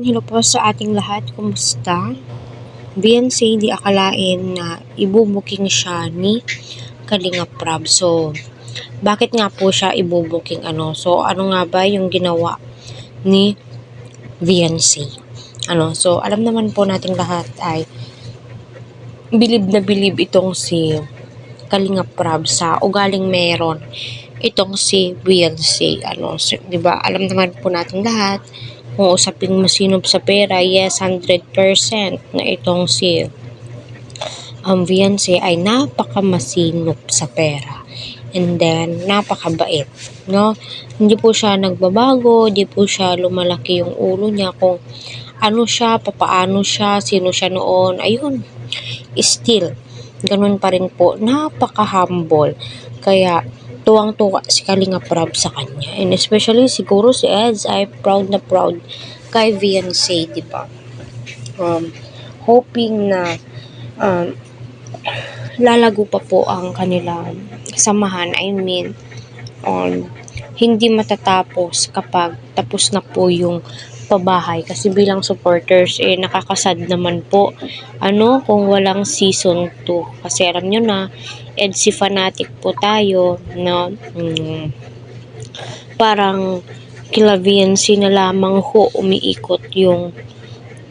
Hello po sa ating lahat. Kumusta? Beyonce, di akalain na ibubuking siya ni Kalinga Prab. So, bakit nga po siya ibubuking So, ano nga ba yung ginawa ni Beyonce? So, alam naman po nating lahat ay bilib na bilib itong si Kalinga Prab sa ugaling meron itong si Beyonce. So, 'di ba? Alam naman po natin lahat kung usaping masinop sa pera, yes, 100% na itong si Beyonce ay napakamasinop sa pera. And then, napakabait, no? Hindi po siya nagbabago, hindi po siya lumalaki yung ulo niya kung ano siya, papaano siya, sino siya noon. Ayun, still, ganun pa rin po, napaka-humble. Kaya, tuwang-tuwa si Kalinga Prab sa kanya. And especially, siguro si Eds ay proud na proud kay Beyonce, di ba? Hoping na lalago pa po ang kanilang samahan. I mean, hindi matatapos kapag tapos na po yung pabahay, kasi bilang supporters nakakasad naman po kung walang season 2, kasi alam nyo na EDSI fanatic po tayo, no? Parang kila Beyonce na lamang ho umiikot yung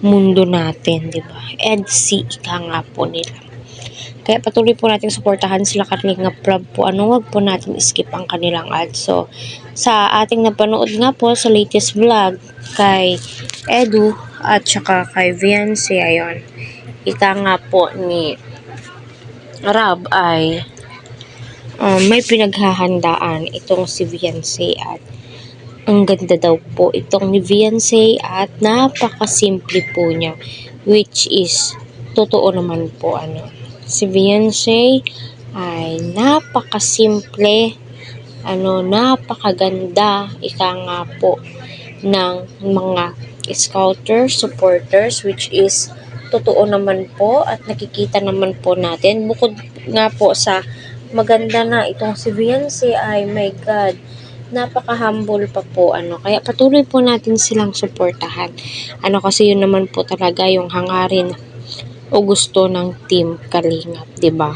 mundo natin, di ba? EDSI ika nga po nila. Kaya patuloy po natin suportahan sila Kalinga Prab po. Wag po natin skip ang kanilang ads. So, sa ating napanood nga po sa latest vlog kay Edu at saka kay Beyonce, ayon, ika nga po ni Rab ay may pinaghahandaan itong si Beyonce at ang ganda daw po itong ni Beyonce at napakasimple po niya, which is totoo naman po. Si Beyonce ay napakasimple, napakaganda, ika nga po, ng mga scouters, supporters, which is totoo naman po at nakikita naman po natin. Bukod nga po sa maganda na itong si Beyonce ay, my God, napaka-humble pa po. Kaya patuloy po natin silang suportahan. Kasi yun naman po talaga yung hangarin o gusto ng Team Kalingap, 'di ba?